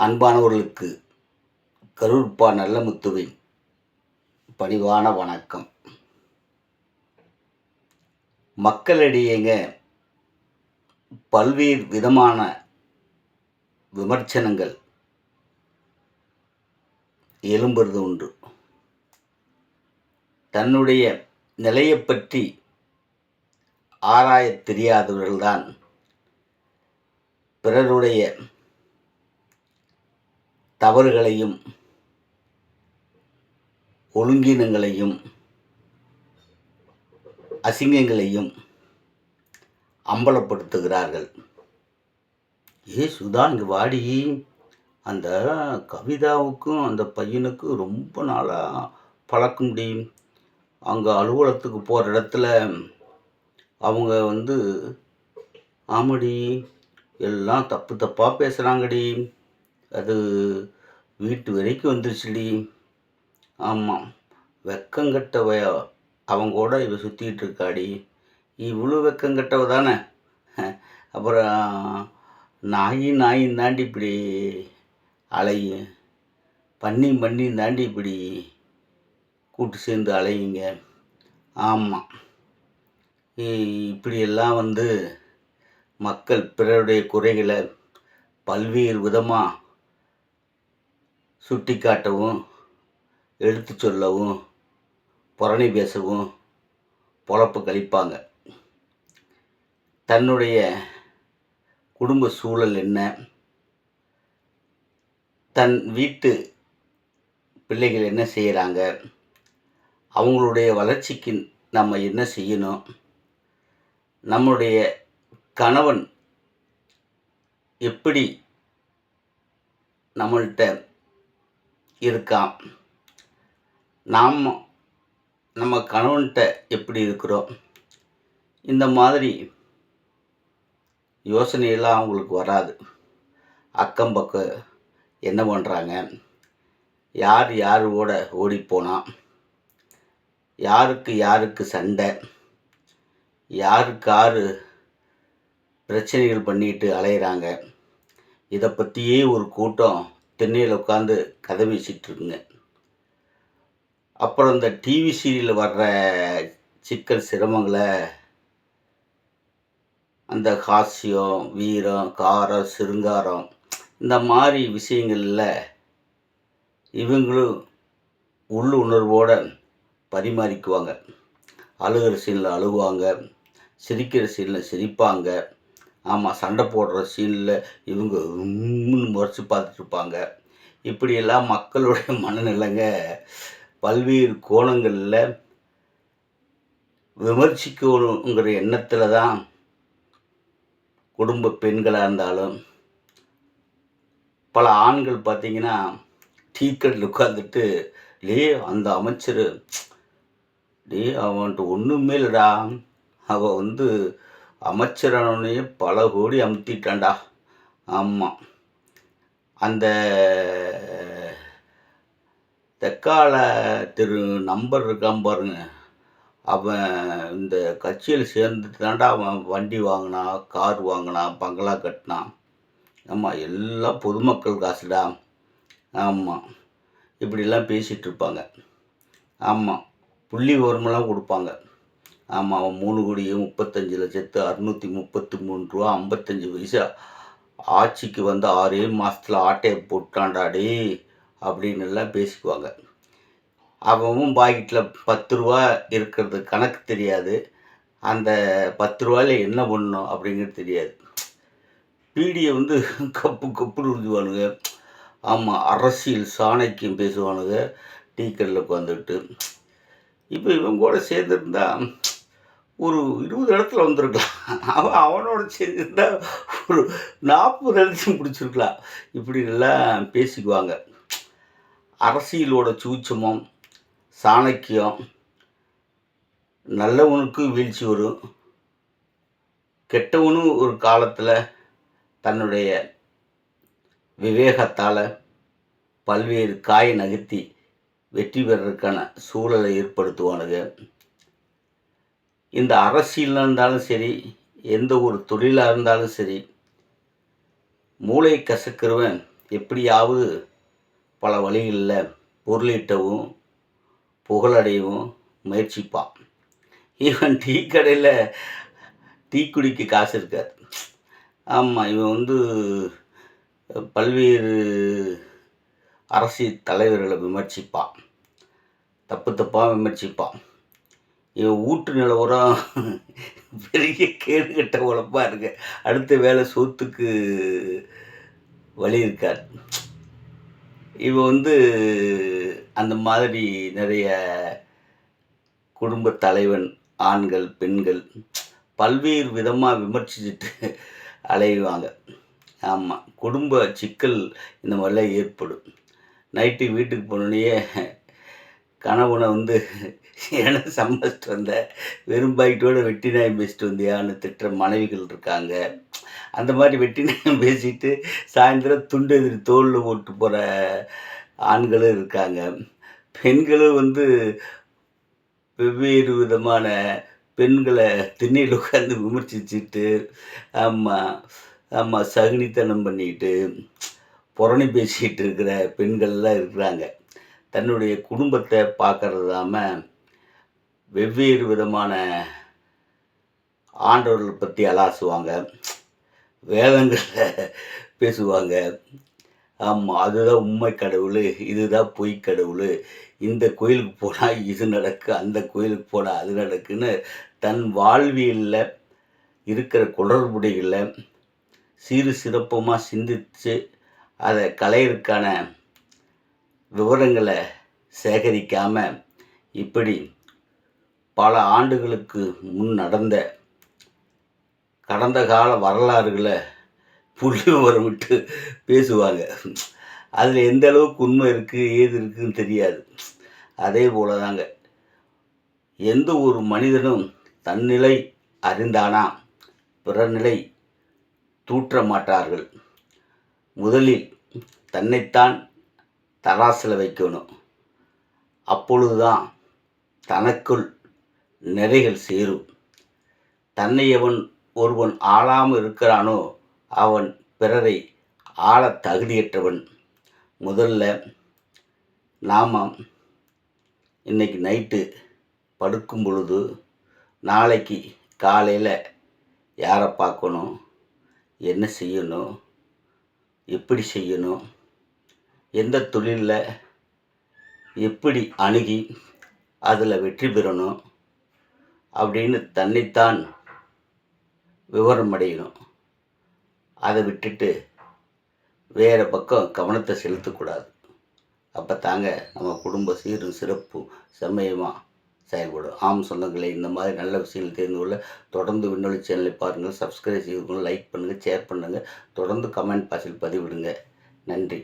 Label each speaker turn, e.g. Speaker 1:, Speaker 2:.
Speaker 1: அன்பானவர்களுக்கு கரூர்ப்பா நல்லமுத்துவின் பணிவான வணக்கம். மக்களிடையேங்க பல்வேறு விதமான விமர்சனங்கள் எழும்புறது உண்டு. தன்னுடைய நிலையை பற்றி ஆராயத் தெரியாதவர்கள்தான் பிறருடைய தவறுகளையும் ஒழுங்கீனங்களையும் அசிங்கங்களையும் அம்பலப்படுத்துகிறார்கள். சுதா இங்கே வாடி, அந்த கவிதாவுக்கும் அந்த பையனுக்கும் ரொம்ப நாளாக பழக்க முடியும். அங்கே அலுவலகத்துக்கு போகிற இடத்துல அவங்க ஆமாடி எல்லாம் தப்பு தப்பாக பேசுகிறாங்கடி, அது வீட்டு வரைக்கும் வந்துருச்சுடி. ஆமாம், வெக்கங்கட்டவ அவங்கூட இவ சுற்றிக்கிட்டு இருக்காடி. இவ்வளோ வெக்கங்கட்டவ தானே. அப்புறம் நாயும் தாண்டி இப்படி அலையும், பண்ணியும் தாண்டி இப்படி கூட்டு சேர்ந்து அலையுங்க. ஆமாம், இப்படியெல்லாம் மக்கள் பிறருடைய குறைகளை பல்வேறு விதமாக சுட்டி காட்டவும், எடுத்து சொல்லவும், புரணி பேசவும் பொழப்பு கழிப்பாங்க. தன்னுடைய குடும்ப சூழல் என்ன, தன் வீட்டு பிள்ளைகள் என்ன செய்கிறாங்க, அவங்களுடைய வளர்ச்சிக்கு நம்ம என்ன செய்யணும், நம்முடைய கணவன் எப்படி நம்மள்கிட்ட இருக்கான், நம்ம கணவன்கிட்ட எப்படி இருக்கிறோம், இந்த மாதிரி யோசனையெல்லாம் அவங்களுக்கு வராது. அக்கம் பக்கம் என்ன பண்ணுறாங்க, யார் யாரோட ஓடிப்போனால், யாருக்கு சண்டை, யாரு பிரச்சனைகள் பண்ணிட்டு அலையிறாங்க, இதை பற்றியே ஒரு கூட்டம் திண்ணையில் உட்காந்து கதை பேசிகிட்ருக்குங்க. அப்புறம் இந்த டிவி சீரியலில் வர்ற சிக்கல் சிரமங்களை, அந்த ஹாஸ்யம், வீரம், காரம், சிருங்காரம், இந்த மாதிரி விஷயங்களில் இவங்களும் உள்ளுணர்வோடு பரிமாறிக்குவாங்க. அழுகிற சீனில் அழுவாங்க, சிரிக்கிற சீனில் சிரிப்பாங்க. ஆமாம், சண்டை போடுற சீனில் இவங்க முறைச்சி பார்த்துட்ருப்பாங்க. இப்படியெல்லாம் மக்களுடைய மனநிலைங்க பல்வேறு கோணங்களில் விமர்சிக்கணுங்கிற எண்ணத்தில் தான் குடும்ப பெண்களாக இருந்தாலும், பல ஆண்கள் பார்த்திங்கன்னா டீக்கடையில் உட்காந்துட்டு, அந்த அமைச்சர் அவன்ட்டு ஒன்றுமே இல்லைடா, அவன் அமைச்சரானோடனே பல கோடி அமுத்திட்டான்டா. ஆமாம், அந்த தெக்கால நம்பர் இருக்கான் பாருங்க, அவன் இந்த கட்சியில் சேர்ந்துட்டு தாண்டா அவன் வண்டி வாங்கினான், கார் வாங்கினான், பங்களா கட்டினான். ஆமாம், எல்லாம் பொதுமக்கள் காசுடா. ஆமாம், இப்படிலாம் பேசிகிட்ருப்பாங்க. ஆமாம், புள்ளி விவரமெல்லாம் கொடுப்பாங்க. ஆமாம், அவன் 3,35,633 ரூபா 55 ஆட்சிக்கு 6 மாதத்தில் ஆட்டையை போட்டான்டாடே அப்படின்னு எல்லாம் பேசிக்குவாங்க. அவன் பாக்கெட்டில் 10 ரூபா இருக்கிறது கணக்கு தெரியாது, அந்த 10 ரூபாயில் என்ன பண்ணணும் அப்படிங்கிறது தெரியாது. பீடியை கப்புன்னு உறிஞ்சுவானுங்க. ஆமாம், அரசியல் சாணக்கியம் பேசுவானுங்க டீ கடையில் உட்காந்துக்கிட்டு. இப்போ இவங்க கூட சேர்ந்துருந்தா ஒரு 20 இடத்துல வந்திருக்கலாம், அவனோட சேர்ந்துருந்தா ஒரு 40 இடத்தையும் பிடிச்சிருக்கலாம். இப்படி எல்லாம் பேசிக்குவாங்க. அரசியலோட சூட்சமம், சாணக்கியம், நல்லவனுக்கு வீழ்ச்சி வரும், கெட்டவனும் ஒரு காலத்தில் தன்னுடைய விவேகத்தால் பல்வேறு காயை நகர்த்தி வெற்றி பெறறதுக்கான சூழலை ஏற்படுத்துவானுங்க. இந்த அரசியலாக இருந்தாலும் சரி, எந்த ஒரு தொழிலாக இருந்தாலும் சரி, மூளை கசக்கிறவன் எப்படியாவது பல வழிகளில் பொருளீட்டவும் புகழடையவும் முயற்சிப்பான். இவன் டீ கடையில் டீ குடிக்க காசு இருக்காது. ஆமாம், இவன் வந்து பல்வேறு அரசியல் தலைவர்களை விமர்சிப்பான், தப்பு தப்பாக விமர்சிப்பான். இவன் வீட்டு நிலவரம் பெரிய கேடு கட்ட உழப்பாக இருக்கு. அடுத்த வேலை சோத்துக்கு வழி இருக்காது. இவன் வந்து அந்த மாதிரி நிறைய குடும்ப தலைவன், ஆண்கள் பெண்கள் பல்வேறு விதமாக விமர்சிச்சுட்டு அலைவாங்க. ஆமாம், குடும்ப சிக்கல் இந்த மாதிரிலாம் ஏற்படும். நைட்டு வீட்டுக்கு போனோடனே கணவனை வந்து ஏன்னா சம்பாதிச்சிட்டு வந்த வெறும் பாக்கெட்டோடு வெட்டி நாயம் பேசிட்டு வந்தியான்னு திட்டுற மனைவிகள் இருக்காங்க. அந்த மாதிரி வெட்டி நாயம் பேசிட்டு சாயந்தரம் துண்டு எதிரி தோளில் போட்டு போகிற ஆண்களும் இருக்காங்க. பெண்களும் வந்து வெவ்வேறு விதமான பெண்களை திண்ணையில் உட்காந்து விமர்சிச்சுட்டு ஆமாம் ஆமாம் சகுனித்தனம் பண்ணிக்கிட்டு புரணி பேசிக்கிட்டு இருக்கிற பெண்கள்லாம் இருக்கிறாங்க. தன்னுடைய குடும்பத்தை பார்க்கறதாம வெவ்வேறு விதமான ஆண்டவர்களை பற்றி அலாசுவாங்க, வேதங்களில் பேசுவாங்க. ஆமாம், அதுதான் உண்மை கடவுள், இதுதான் பொய் கடவுள், இந்த கோயிலுக்கு போனால் இது நடக்கு, அந்த கோயிலுக்கு போனால் அது நடக்குன்னு தன் வாழ்வியலில் இருக்கிற குளறுபடிகளை சீரு சிறப்பமாக சிந்தித்து அதை களையிறதுக்கான விவரங்களை சேகரிக்காமல் இப்படி பல ஆண்டுகளுக்கு முன் நடந்த கடந்த கால வரலாறுகளை புள்ளி விவரம் விட்டு பேசுவாங்க. அதில் எந்த அளவுக்கு உண்மை இருக்குது ஏது இருக்குதுன்னு தெரியாது. அதே போல தாங்க எந்த ஒரு மனிதனும் தன்னிலை அறிந்தானா பிறநிலை தூற்ற மாட்டார்கள். முதலில் தன்னைத்தான் தராசில் வைக்கணும். அப்பொழுதுதான் தனக்குள் நிறைகள் சேரும். தன்னை ஒருவன் ஆளாமல் இருக்கிறானோ அவன் பிறரை ஆள தகுதியற்றவன். முதல்ல நாம் இன்னைக்கு நைட்டு படுக்கும் பொழுது நாளைக்கு காலையில் யாரை பார்க்கணும், என்ன செய்யணும், எப்படி செய்யணும், எந்த தொழிலில் எப்படி அணுகி அதில் வெற்றி பெறணும் அப்படின்னு தன்னைத்தான் விவரம் அடையணும். அதை விட்டுட்டு வேறு பக்கம் கவனத்தை செலுத்தக்கூடாது. அப்போ தாங்க நம்ம குடும்ப சீரும் சிறப்பும் செம்மையமாக செயல்படும். ஆம் சொந்தங்களே, இந்த மாதிரி நல்ல விஷயங்கள் தெரிந்து கொள்ள தொடர்ந்து விண்ணொலி சேனலை பாருங்கள், சப்ஸ்கிரைப் செய்து லைக் பண்ணுங்கள், ஷேர் பண்ணுங்கள், தொடர்ந்து கமெண்ட் பாக்ஸில் பதிவிடுங்க. நன்றி.